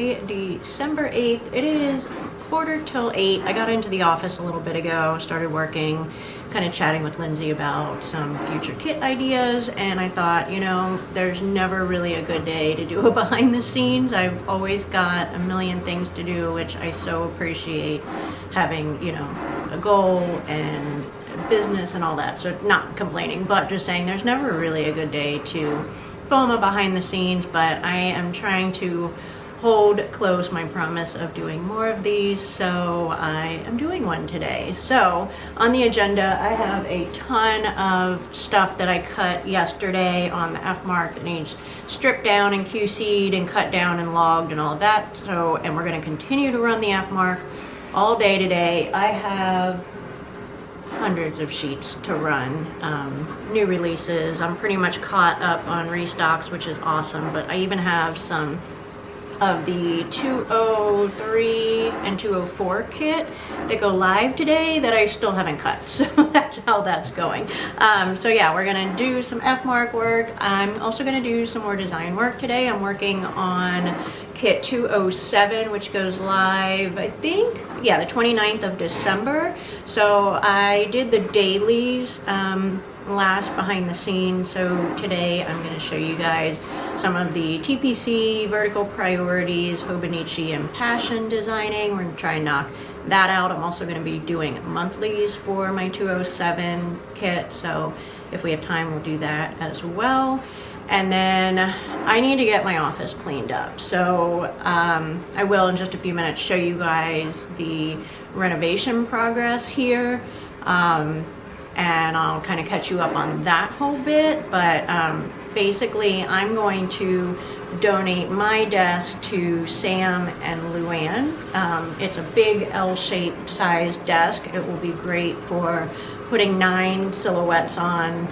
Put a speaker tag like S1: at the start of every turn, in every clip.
S1: Tuesday, December 8th. It is 7:45. I got into the office a little bit ago, started working, kind of chatting with Lindsay about some future kit ideas, and I thought, you know, there's never really a good day to do a behind the scenes. I've always got a million things to do, which I so appreciate having, you know, a goal and business and all that. So not complaining, but just saying there's never really a good day to film a behind the scenes, but I am trying to hold close my promise of doing more of these, so I am doing one today. So on the agenda, I have a ton of stuff that I cut yesterday on the F mark that needs stripped down and QC'd and cut down and logged and all of that. So, and we're going to continue to run the F mark all day today. I have hundreds of sheets to run, new releases. I'm pretty much caught up on restocks, which is awesome, but I even have some of the 203 and 204 kit that go live today that I still haven't cut, so that's how that's going. So yeah, we're gonna do some F mark work. I'm also gonna do some more design work today. I'm working on kit 207, which goes live, I think, yeah, the 29th of December. So I did the dailies last behind the scenes, so today I'm going to show you guys some of the TPC, vertical priorities, Hobonichi, and passion designing. We're going to try and knock that out. I'm also going to be doing monthlies for my 207 kit, so if we have time we'll do that as well. And then I need to get my office cleaned up, so I will in just a few minutes show you guys the renovation progress here, and I'll kind of catch you up on that whole bit. But basically I'm going to donate my desk to Sam and Luann. It's a big L-shaped size desk. It will be great for putting 9 silhouettes on,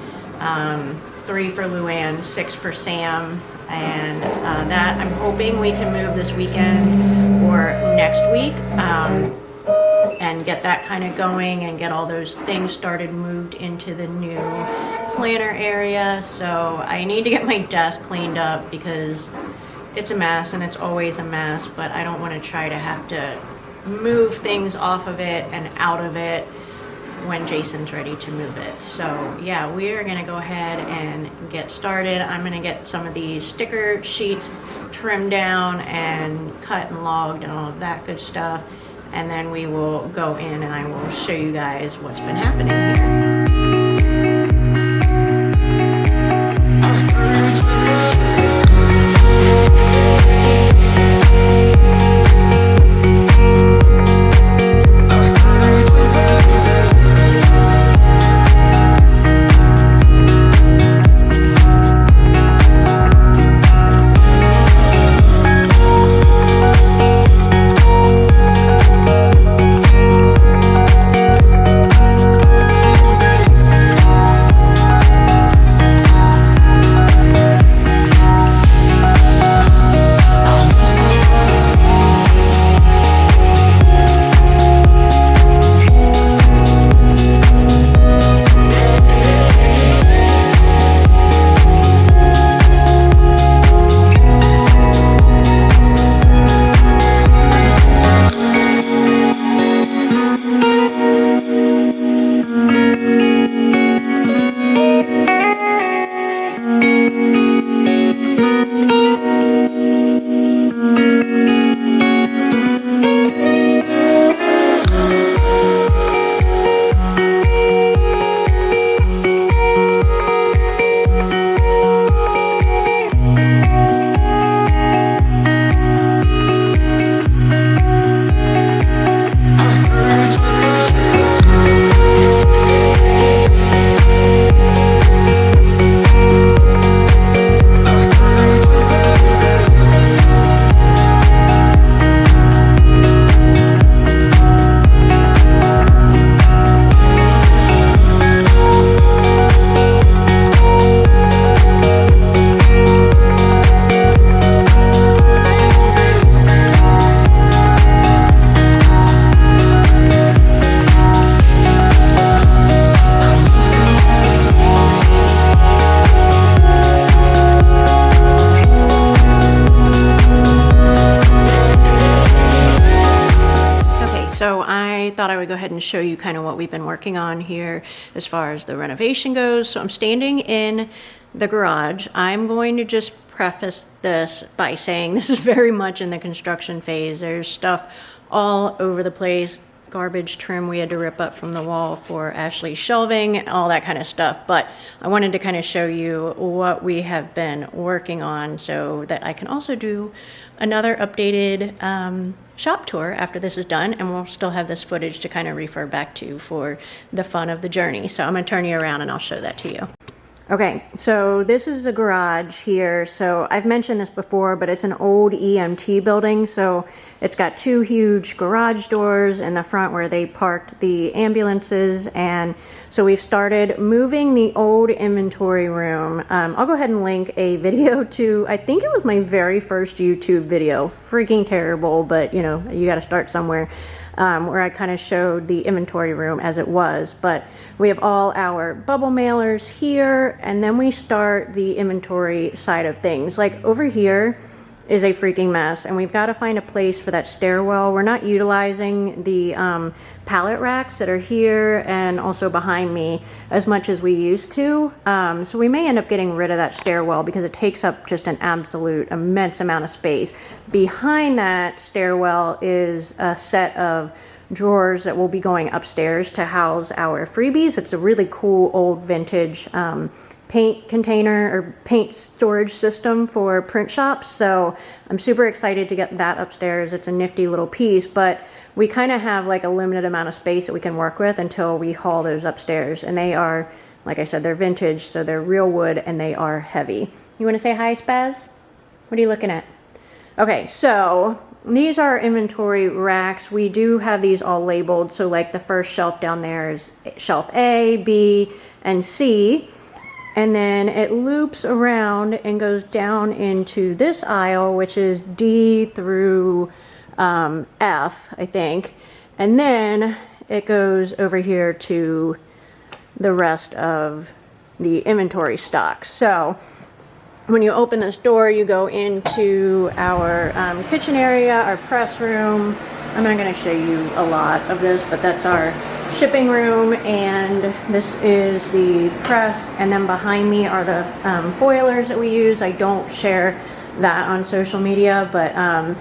S1: 3 for Luann, 6 for Sam, and that I'm hoping we can move this weekend or next week, and get that kind of going and get all those things started, moved into the new planner area. So I need to get my desk cleaned up because it's a mess, and it's always a mess, but I don't want to try to have to move things off of it and out of it when Jason's ready to move it. So yeah, we are gonna go ahead and get started. I'm gonna get some of these sticker sheets trimmed down and cut and logged and all of that good stuff, and then we will go in and I will show you guys what's been happening here. I thought I would go ahead and show you kind of what we've been working on here as far as the renovation goes. So I'm standing in the garage. I'm going to just preface this by saying this is very much in the construction phase. There's stuff all over the place. Garbage trim we had to rip up from the wall for Ashley's shelving and all that kind of stuff, but I wanted to kind of show you what we have been working on so that I can also do another updated shop tour after this is done, and we'll still have this footage to kind of refer back to for the fun of the journey. So I'm going to turn you around and I'll show that to you. Okay, so this is the garage here. So I've mentioned this before, but it's an old EMT building. So it's got two huge garage doors in the front where they parked the ambulances. And so we've started moving the old inventory room. I'll go ahead and link a video to, I think it was my very first YouTube video. Freaking terrible, but you know, you got to start somewhere. Where I kind of showed the inventory room as it was, but we have all our bubble mailers here, and then we start the inventory side of things. Like over here is a freaking mess, and we've got to find a place for that stairwell. We're not utilizing the pallet racks that are here and also behind me as much as we used to. So we may end up getting rid of that stairwell because it takes up just an absolute immense amount of space. Behind that stairwell is a set of drawers that will be going upstairs to house our freebies. It's a really cool old vintage paint container or paint storage system for print shops. So I'm super excited to get that upstairs. It's a nifty little piece, but we kind of have like a limited amount of space that we can work with until we haul those upstairs. And they are, like I said, they're vintage, so they're real wood and they are heavy. You want to say hi, Spaz? What are you looking at? Okay, so these are inventory racks. We do have these all labeled. So like the first shelf down there is shelf A, B, and C. And then it loops around and goes down into this aisle, which is D through F, I think. And then it goes over here to the rest of the inventory stock. So when you open this door, you go into our kitchen area, our press room. I'm not going to show you a lot of this, but that's our shipping room, and this is the press, and then behind me are the foilers that we use. I don't share that on social media, but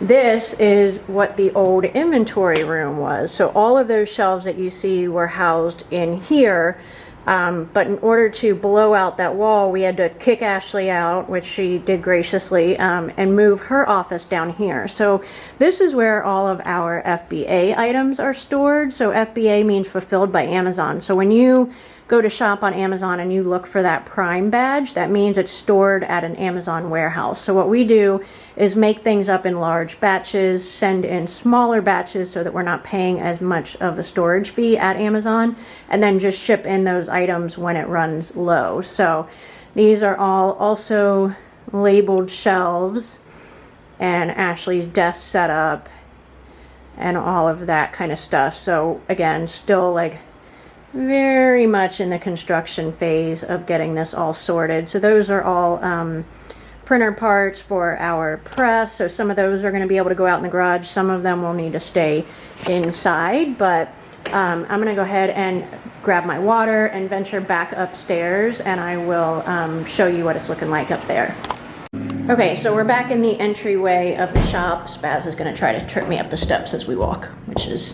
S1: this is what the old inventory room was. So all of those shelves that you see were housed in here. But in order to blow out that wall, we had to kick Ashley out, which she did graciously, and move her office down here. So this is where all of our FBA items are stored. So FBA means fulfilled by Amazon. So when you go to shop on Amazon and you look for that Prime badge, that means it's stored at an Amazon warehouse. So what we do is make things up in large batches, send in smaller batches so that we're not paying as much of a storage fee at Amazon, and then just ship in those items when it runs low. So these are all also labeled shelves, and Ashley's desk setup and all of that kind of stuff. So again, still like very much in the construction phase of getting this all sorted. So those are all printer parts for our press. So some of those are going to be able to go out in the garage. Some of them will need to stay inside, but I'm going to go ahead and grab my water and venture back upstairs, and I will show you what it's looking like up there. Okay, so we're back in the entryway of the shop. Spaz is going to try to trip me up the steps as we walk, which is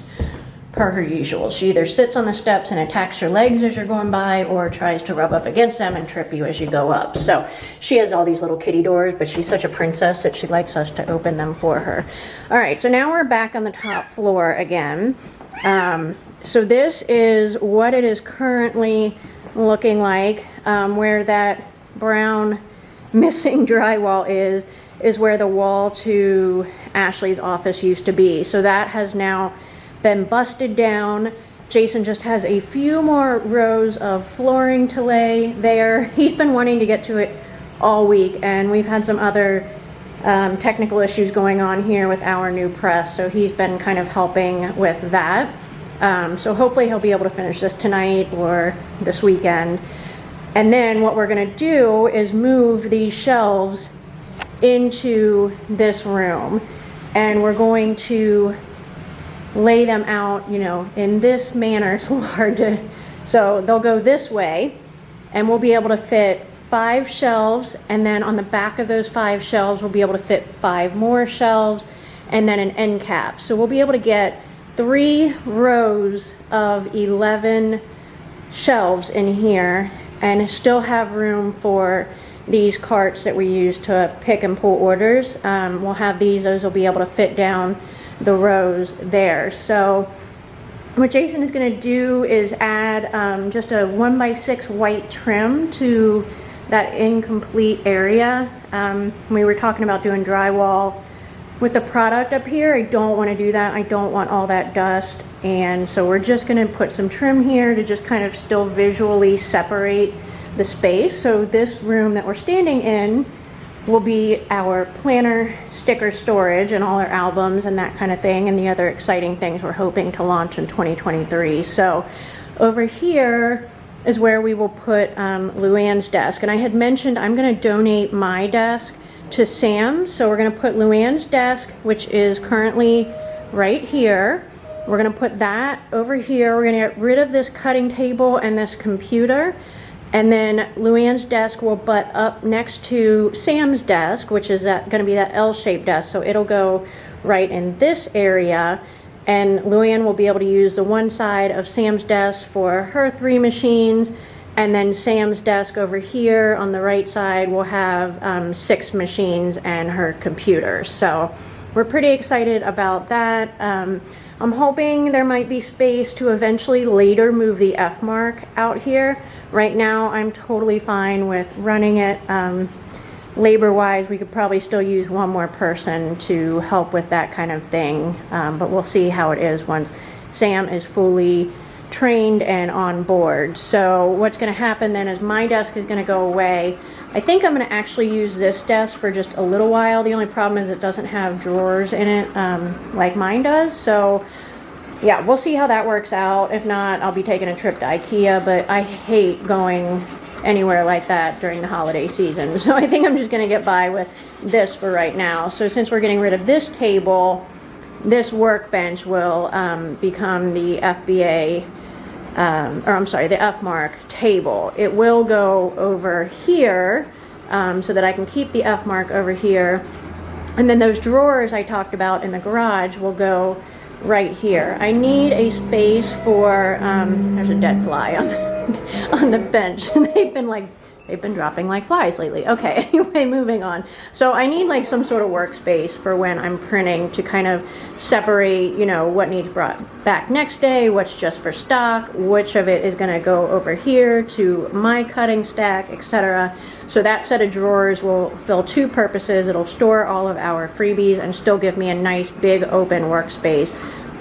S1: per her usual. She either sits on the steps and attacks your legs as you're going by, or tries to rub up against them and trip you as you go up. So she has all these little kitty doors, but she's such a princess that she likes us to open them for her. All right, so now we're back on the top floor again. So this is what it is currently looking like. Where that brown missing drywall is where the wall to Ashley's office used to be. So that has now been busted down. Jason just has a few more rows of flooring to lay there. He's been wanting to get to it all week, and we've had some other technical issues going on here with our new press, so he's been kind of helping with that. So hopefully he'll be able to finish this tonight or this weekend. And then what we're going to do is move these shelves into this room, and we're going to lay them out, you know, in this manner. It's a little hard to, so they'll go this way, and we'll be able to fit 5 shelves, and then on the back of those 5 shelves we'll be able to fit 5 more shelves, and then an end cap. So we'll be able to get 3 rows of 11 shelves in here and still have room for these carts that we use to pick and pull orders. We'll have those will be able to fit down the rows there. So what Jason is going to do is add just a 1x6 white trim to that incomplete area. We were talking about doing drywall with the product up here. I don't want to do that. I don't want all that dust, and so we're just going to put some trim here to just kind of still visually separate the space. So this room that we're standing in will be our planner sticker storage and all our albums and that kind of thing, and the other exciting things we're hoping to launch in 2023. So over here is where we will put Luann's desk. And I had mentioned I'm going to donate my desk to Sam. So we're going to put Luann's desk, which is currently right here. We're going to put that over here. We're going to get rid of this cutting table and this computer. And then Luann's desk will butt up next to Sam's desk, which is going to be that L-shaped desk. So it'll go right in this area. And Luann will be able to use the one side of Sam's desk for her 3 machines, and then Sam's desk over here on the right side will have 6 machines and her computer. So we're pretty excited about that. I'm hoping there might be space to eventually later move the F mark out here. Right now I'm totally fine with running it. Labor-wise, we could probably still use one more person to help with that kind of thing, but we'll see how it is once Sam is fully trained and on board. So what's going to happen then is my desk is going to go away. I think I'm going to actually use this desk for just a little while. The only problem is it doesn't have drawers in it like mine does. So yeah, we'll see how that works out. If not, I'll be taking a trip to IKEA, but I hate going anywhere like that during the holiday season. So I think I'm just going to get by with this for right now. So since we're getting rid of this table, this workbench will become the FBA, the F mark table. It will go over here so that I can keep the F mark over here. And then those drawers I talked about in the garage will go right here. I need a space for, there's a dead fly on on the bench. They've been dropping like flies lately. Okay, anyway, moving on. So I need like some sort of workspace for when I'm printing to kind of separate, you know, what needs brought back next day, what's just for stock, which of it is going to go over here to my cutting stack, etc. So that set of drawers will fill 2 purposes. It'll store all of our freebies and still give me a nice big open workspace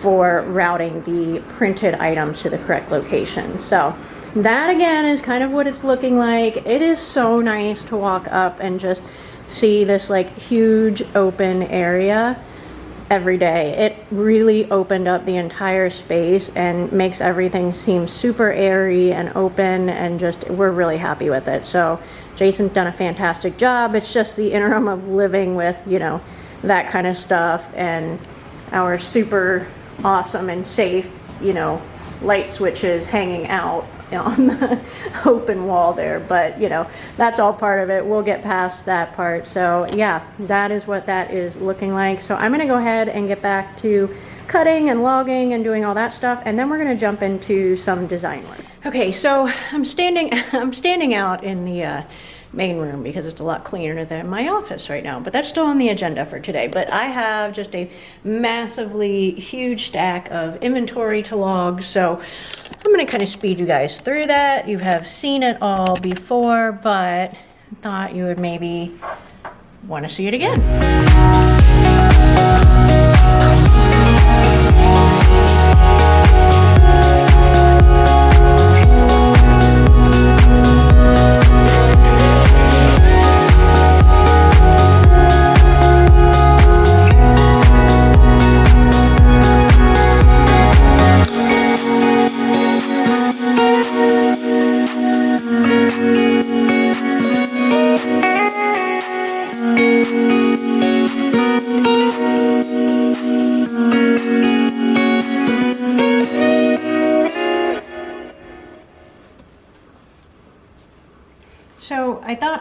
S1: for routing the printed items to the correct location. So that again is kind of what it's looking like. It is so nice to walk up and just see this like huge open area every day. It really opened up the entire space and makes everything seem super airy and open, and just we're really happy with it. So Jason's done a fantastic job. It's just the interim of living with, you know, that kind of stuff and our super awesome and safe, you know, light switches hanging out on the open wall there. But you know, that's all part of it. We'll get past that part. So yeah, that is what that is looking like. So I'm gonna go ahead and get back to cutting and logging and doing all that stuff, and then we're gonna jump into some design work. Okay, so I'm standing out in the main room because it's a lot cleaner than my office right now, but that's still on the agenda for today. But I have just a massively huge stack of inventory to log, so I'm going to kind of speed you guys through that. You have seen it all before, but thought you would maybe want to see it again.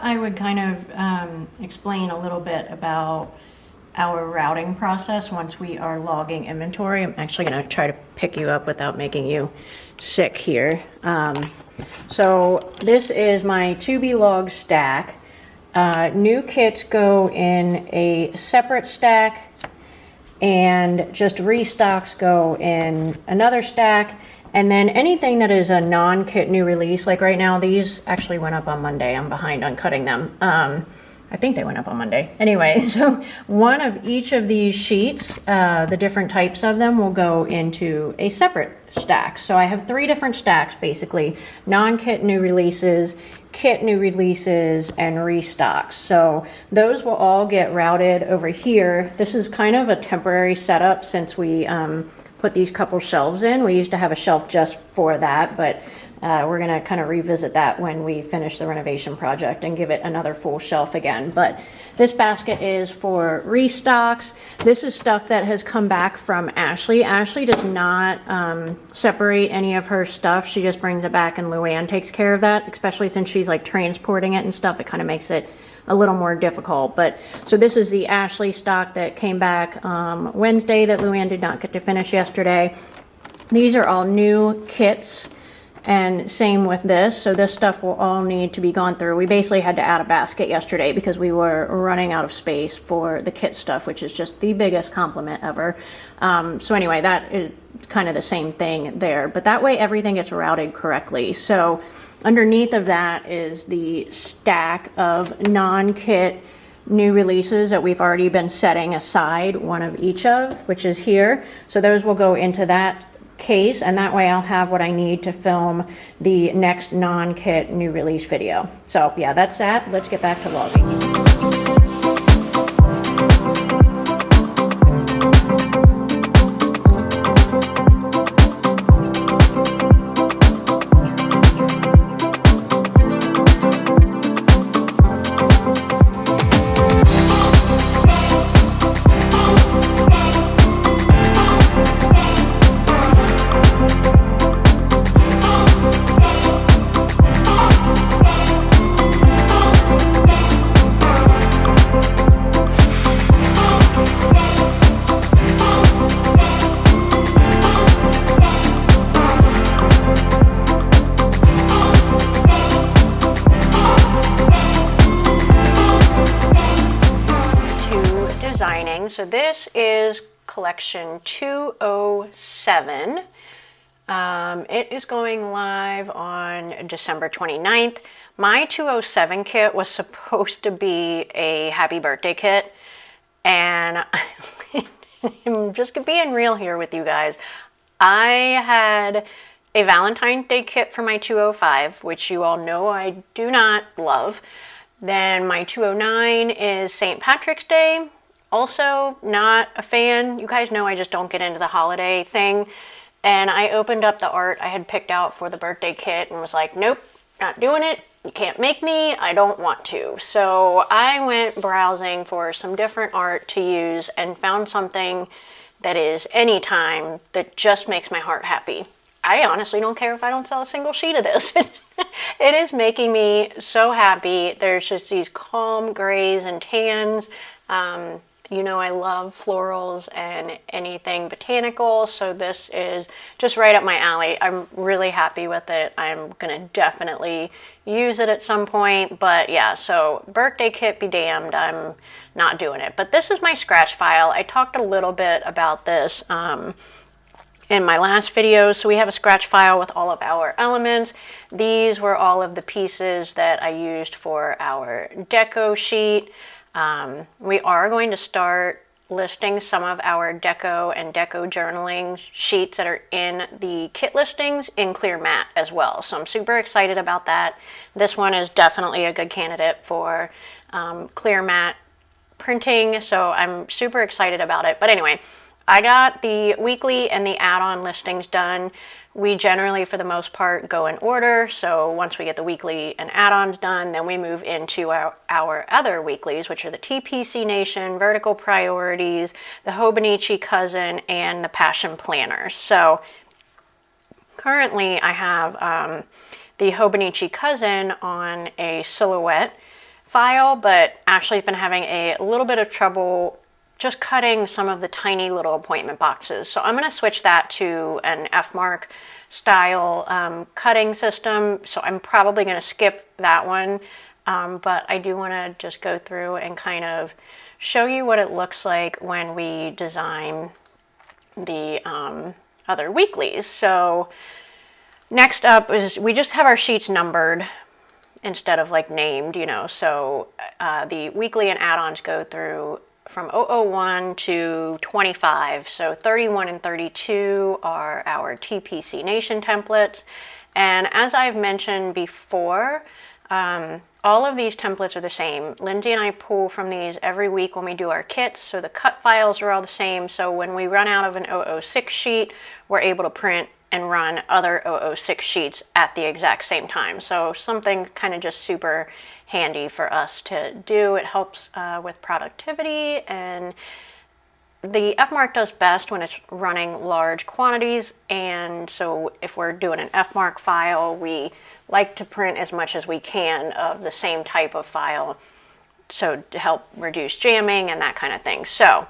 S1: I would kind of explain a little bit about our routing process once we are logging inventory. I'm actually going to try to pick you up without making you sick here. So this is my to be logged stack. New kits go in a separate stack, and just restocks go in another stack. And then anything that is a non-kit new release, like right now, these actually went up on Monday. I'm behind on cutting them. I think they went up on Monday. Anyway, so one of each of these sheets, the different types of them, will go into a separate stack. So I have 3 different stacks, basically: non-kit new releases, kit new releases, and restocks. So those will all get routed over here. This is kind of a temporary setup since we put these couple shelves in. We used to have a shelf just for that, but we're going to kind of revisit that when we finish the renovation project and give it another full shelf again. But this basket is for restocks. This is stuff that has come back from Ashley. Ashley does not separate any of her stuff. She just brings it back, and Luann takes care of that, especially since she's like transporting it and stuff. It kind of makes it a little more difficult. But so this is the Ashley stock that came back Wednesday that Luann did not get to finish yesterday. These are all new kits, and same with this. So this stuff will all need to be gone through. We basically had to add a basket yesterday because we were running out of space for the kit stuff, which is just the biggest compliment ever. So anyway, that is kind of the same thing there, but that way everything gets routed correctly. So underneath of that is the stack of non-kit new releases that we've already been setting aside, one of each of, which is here. So those will go into that case, and that way I'll have what I need to film the next non-kit new release video. So yeah, that's that. Let's get back to logging. So this is collection 207. It is going live on December 29th. My 207 kit was supposed to be a happy birthday kit, and I'm just being real here with you guys. I had a Valentine's Day kit for my 205, which you all know I do not love. Then my 209 is St. Patrick's Day. Also, not a fan. You guys know I just don't get into the holiday thing. And I opened up the art I had picked out for the birthday kit and was like, nope, not doing it. You can't make me. I don't want to. So I went browsing for some different art to use and found something that is anytime that just makes my heart happy. I honestly don't care if I don't sell a single sheet of this. It is making me so happy. There's just these calm grays and tans. You know, I love florals and anything botanical, so this is just right up my alley. I'm really happy with it. I'm gonna definitely use it at some point, but yeah, so birthday kit be damned, I'm not doing it. But this is my scratch file. I talked a little bit about this in my last video. So we have a scratch file with all of our elements. These were all of the pieces that I used for our deco sheet. We are going to start listing some of our deco and deco journaling sheets that are in the kit listings in clear matte as well. So I'm super excited about that. This one is definitely a good candidate for clear matte printing, so I'm super excited about it. But anyway, I got the weekly and the add-on listings done. We generally, for the most part, go in order. So once we get the weekly and add-ons done, then we move into our other weeklies, which are the TPC Nation, Vertical Priorities, the Hobonichi Cousin, and the Passion Planner. So currently I have the Hobonichi Cousin on a silhouette file, but Ashley's been having a little bit of trouble just cutting some of the tiny little appointment boxes. So I'm going to switch that to an F-mark style cutting system. So I'm probably going to skip that one, but I do want to just go through and kind of show you what it looks like when we design the other weeklies. So next up is we just have our sheets numbered instead of like named, you know. So the weekly and add-ons go through from 001 to 25. So 31 and 32 are our TPC Nation templates. And as I've mentioned before, all of these templates are the same. Lindsay and I pull from these every week when we do our kits, so the cut files are all the same. So when we run out of an 006 sheet, we're able to print and run other 006 sheets at the exact same time. So something kind of just super handy for us to do. It helps with productivity, and the F-mark does best when it's running large quantities. And so if we're doing an F-mark file, we like to print as much as we can of the same type of file, so to help reduce jamming and that kind of thing. So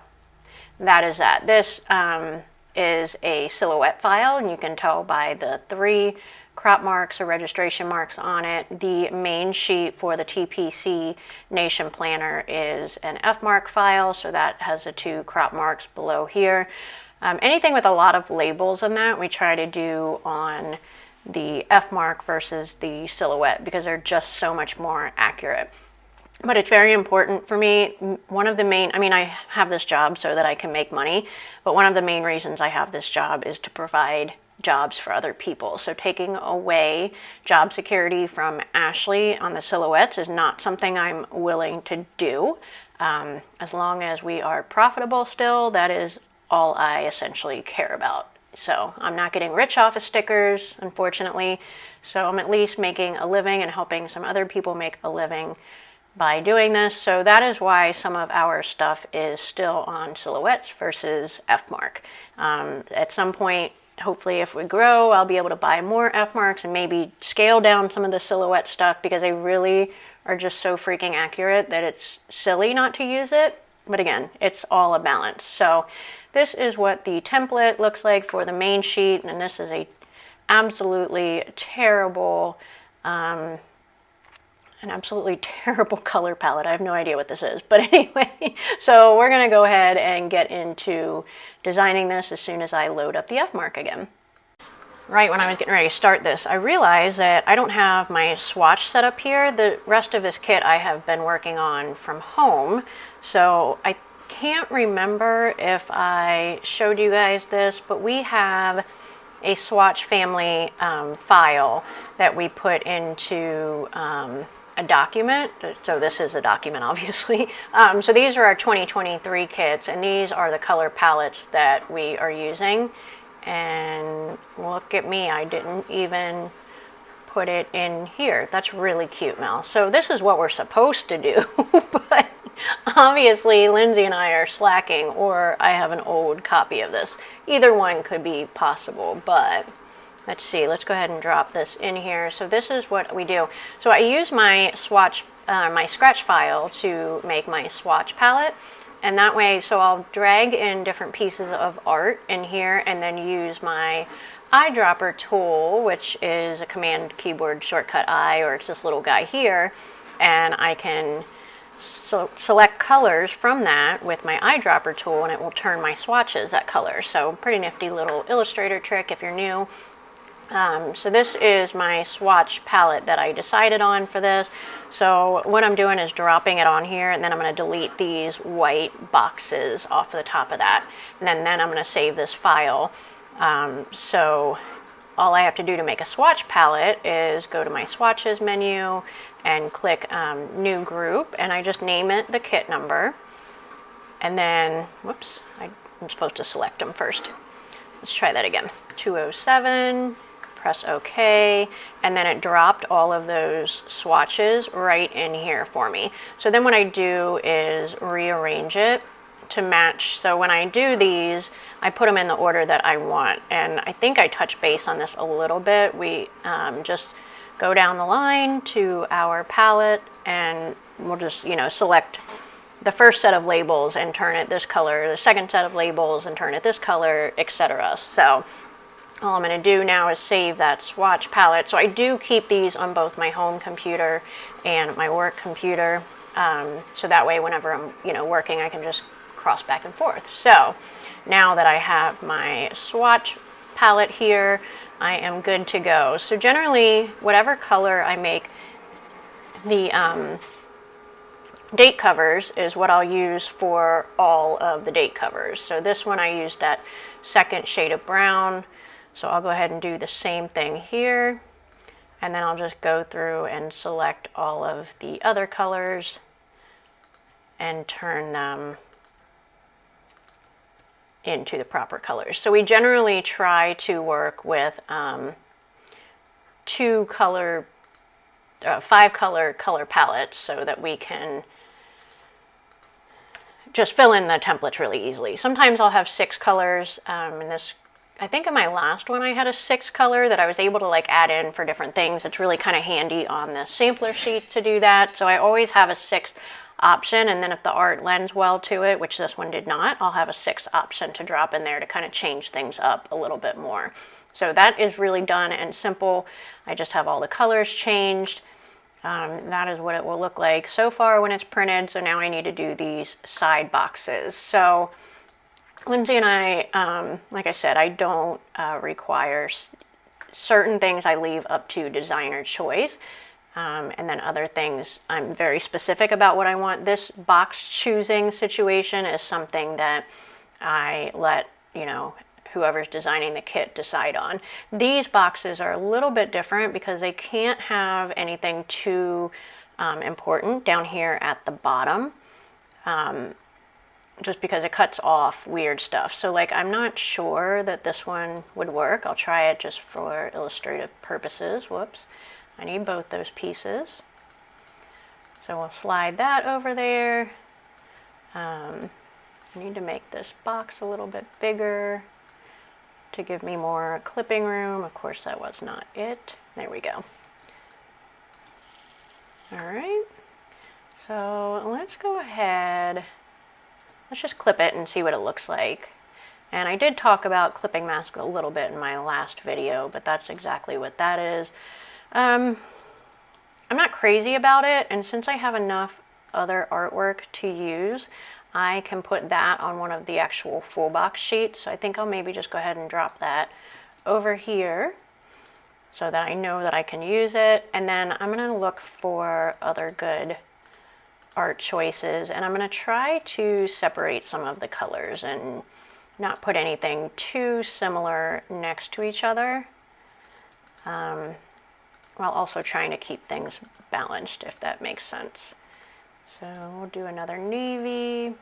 S1: that is that. This is a silhouette file, and you can tell by the 3 crop marks or registration marks on it. The main sheet for the TPC Nation Planner is an F-mark file, so that has the 2 crop marks below here. Anything with a lot of labels in that, we try to do on the F-mark versus the silhouette, because they're just so much more accurate. But it's very important for me. One of the main, I mean, I have this job so that I can make money, but one of the main reasons I have this job is to provide jobs for other people. So taking away job security from Ashley on the silhouettes is not something I'm willing to do. As long as we are profitable still, that is all I essentially care about. So I'm not getting rich off of stickers, unfortunately. So I'm at least making a living and helping some other people make a living by doing this. So that is why some of our stuff is still on silhouettes versus F-mark. At some point, hopefully if we grow, I'll be able to buy more F-marks and maybe scale down some of the silhouette stuff, because they really are just so freaking accurate that it's silly not to use it. But again, it's all a balance. So this is what the template looks like for the main sheet, and this is a absolutely terrible color palette. I have no idea what this is, but anyway, so we're gonna go ahead and get into designing this as soon as I load up the F-mark again. Right when I was getting ready to start this, I realized that I don't have my swatch set up here. The rest of this kit I have been working on from home, so I can't remember if I showed you guys this, but we have a swatch family file that we put into a document. So this is a document, obviously. So these are our 2023 kits, and these are the color palettes that we are using. And look at me, I didn't even put it in here. That's really cute, Mel. So this is what we're supposed to do, but obviously Lindsay and I are slacking, or I have an old copy of this. Either one could be possible, but let's see, let's go ahead and drop this in here. So this is what we do. So I use my swatch, my scratch file to make my swatch palette. And that way, so I'll drag in different pieces of art in here and then use my eyedropper tool, which is a command keyboard shortcut I, or it's this little guy here. And I can select colors from that with my eyedropper tool, and it will turn my swatches that color. So pretty nifty little Illustrator trick if you're new. So this is my swatch palette that I decided on for this. So what I'm doing is dropping it on here, and then I'm going to delete these white boxes off the top of that. And then I'm going to save this file. So all I have to do to make a swatch palette is go to my swatches menu and click new group, and I just name it the kit number. And then, whoops, I'm supposed to select them first. Let's try that again. 207. Press OK, and then it dropped all of those swatches right in here for me. So then what I do is rearrange it to match. So when I do these, I put them in the order that I want. And I think I touched base on this a little bit. We just go down the line to our palette, and we'll just, you know, select the first set of labels and turn it this color, the second set of labels and turn it this color, etc. So all I'm going to do now is save that swatch palette. So I do keep these on both my home computer and my work computer. So that way whenever I'm, you know, working, I can just cross back and forth. So now that I have my swatch palette here, I am good to go. So generally, whatever color I make the date covers is what I'll use for all of the date covers. So this one I used that second shade of brown. So I'll go ahead and do the same thing here. And then I'll just go through and select all of the other colors and turn them into the proper colors. So we generally try to work with 5 color palettes so that we can just fill in the templates really easily. Sometimes I'll have 6 colors. In this, I think in my last one I had a 6 color that I was able to like add in for different things. It's really kind of handy on the sampler sheet to do that. So I always have a 6th option, and then if the art lends well to it, which this one did not, I'll have a 6th option to drop in there to kind of change things up a little bit more. So that is really done and simple. I just have all the colors changed. That is what it will look like so far when it's printed. So now I need to do these side boxes. So Lindsay and I, like I said, I don't require certain things. I leave up to designer choice. And then other things, I'm very specific about what I want. This box choosing situation is something that I let, you know, whoever's designing the kit decide on. These boxes are a little bit different because they can't have anything too important down here at the bottom, just because it cuts off weird stuff. So like, I'm not sure that this one would work. I'll try it just for illustrative purposes. Whoops. I need both those pieces. So we'll slide that over there. I need to make this box a little bit bigger to give me more clipping room. Of course, that was not it. There we go. All right. So let's go ahead. Let's just clip it and see what it looks like. And I did talk about clipping mask a little bit in my last video, but that's exactly what that is. I'm not crazy about it, and since I have enough other artwork to use, I can put that on one of the actual full box sheets. So I think I'll maybe just go ahead and drop that over here so that I know that I can use it. And then I'm going to look for other good art choices, and I'm going to try to separate some of the colors and not put anything too similar next to each other, while also trying to keep things balanced, if that makes sense. So we'll do another navy.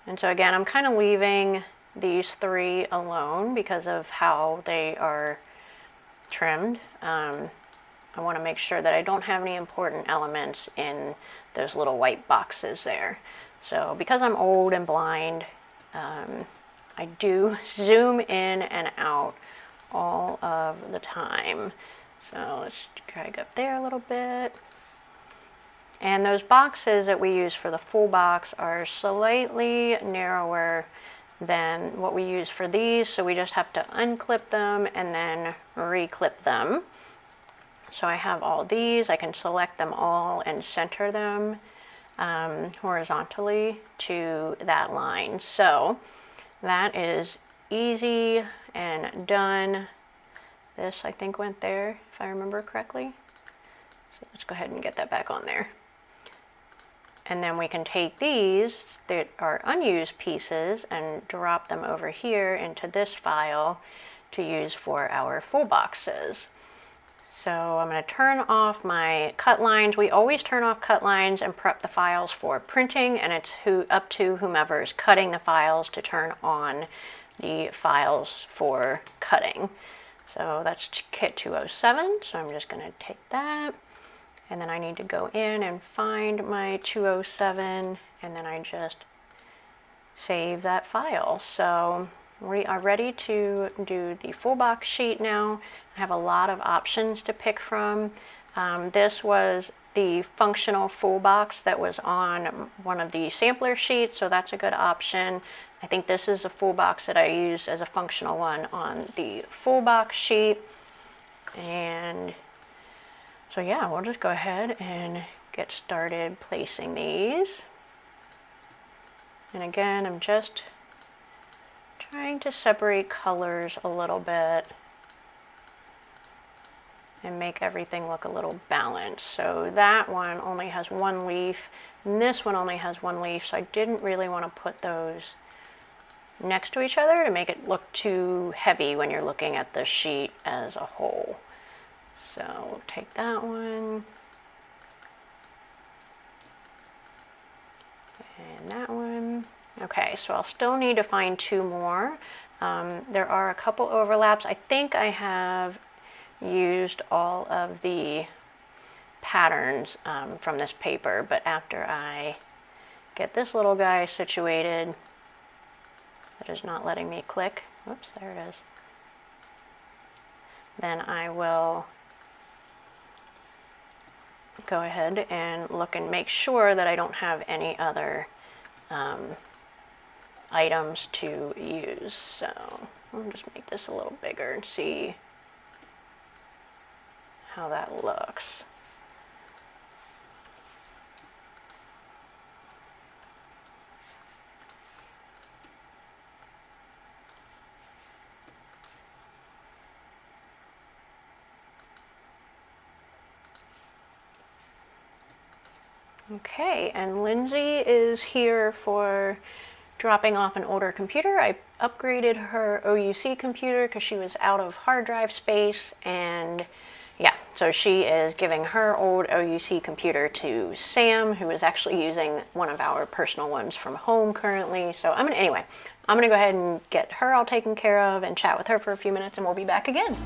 S1: And so again, I'm kind of leaving these 3 alone because of how they are trimmed. I want to make sure that I don't have any important elements in those little white boxes there. So because I'm old and blind, I do zoom in and out all of the time. So let's drag up there a little bit. And those boxes that we use for the full box are slightly narrower than what we use for these, so we just have to unclip them and then reclip them. So I have all these. I can select them all and center them horizontally to that line. So that is easy and done. This, I think, went there, if I remember correctly. So let's go ahead and get that back on there. And then we can take these that are unused pieces and drop them over here into this file to use for our full boxes. So I'm going to turn off my cut lines. We always turn off cut lines and prep the files for printing, and it's up to whomever is cutting the files to turn on the files for cutting. So that's kit 207, so I'm just going to take that. And then I need to go in and find my 207, and then I just save that file. So we are ready to do the full box sheet now. I have a lot of options to pick from. This was the functional full box that was on one of the sampler sheets, so that's a good option. I think this is a full box that I used as a functional one on the full box sheet. And so yeah, we'll just go ahead and get started placing these. And again, I'm just trying to separate colors a little bit and make everything look a little balanced. So that one only has one leaf, and this one only has one leaf, so I didn't really want to put those next to each other to make it look too heavy when you're looking at the sheet as a whole. So take that one, and that one. Okay, so I'll still need to find two more. There are a couple overlaps. I think I have used all of the patterns from this paper, but after I get this little guy situated, that is not letting me click. Whoops, there it is. Then I will go ahead and look and make sure that I don't have any other items to use. So I'll just make this a little bigger and see how that looks. Okay, and Lindsay is here for dropping off an older computer. I upgraded her OUC computer because she was out of hard drive space, and yeah, so she is giving her old OUC computer to Sam, who is actually using one of our personal ones from home currently. So I'm gonna go ahead and get her all taken care of and chat with her for a few minutes, and we'll be back again.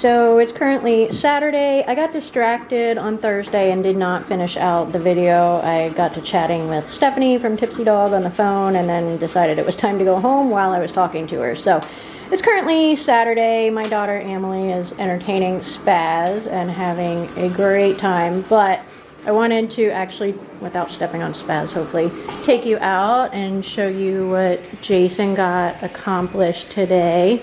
S1: So it's currently Saturday. I got distracted on Thursday and did not finish out the video. I got to chatting with Stephanie from Tipsy Dog on the phone and then decided it was time to go home while I was talking to her. So it's currently Saturday. My daughter Emily is entertaining Spaz and having a great time, but I wanted to actually, without stepping on Spaz hopefully, take you out and show you what Jason got accomplished today.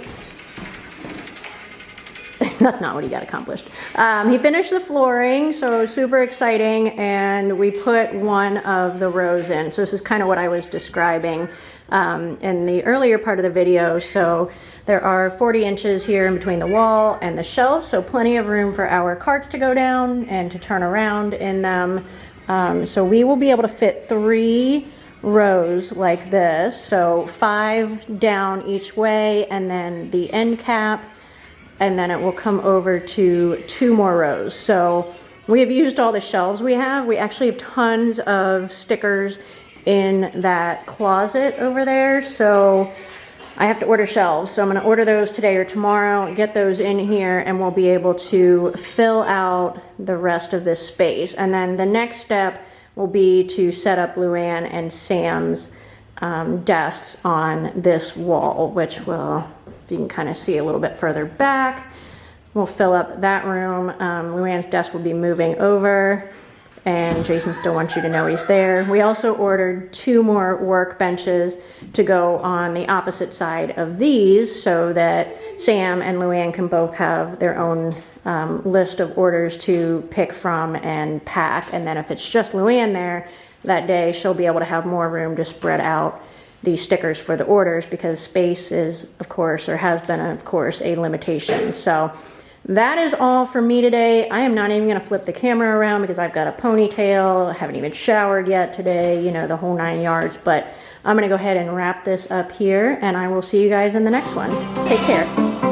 S1: That's not what he got accomplished. He finished the flooring, so super exciting, and we put one of the rows in. So this is kind of what I was describing in the earlier part of the video. So there are 40 inches here in between the wall and the shelf, so plenty of room for our carts to go down and to turn around in them. So we will be able to fit 3 rows like this, so 5 down each way, and then the end cap, and then it will come over to 2 more rows. So We have used all the shelves we have. We actually have tons of stickers in that closet over there, so I have to order shelves. So I'm gonna order those today or tomorrow, get those in here, and we'll be able to fill out the rest of this space. And then the next step will be to set up Luann and Sam's desks on this wall, which will, you can kind of see a little bit further back. We'll fill up that room. Luann's desk will be moving over, and Jason still wants you to know he's there. We also ordered 2 more workbenches to go on the opposite side of these so that Sam and Luann can both have their own list of orders to pick from and pack. And then if it's just Luann there that day, she'll be able to have more room to spread out these stickers for the orders, because space is, of course, or has been, of course, a limitation. So that is all for me today. I am not even gonna flip the camera around because I've got a ponytail. I haven't even showered yet today, you know, the whole 9 yards. But I'm gonna go ahead and wrap this up here, and I will see you guys in the next one. Take care.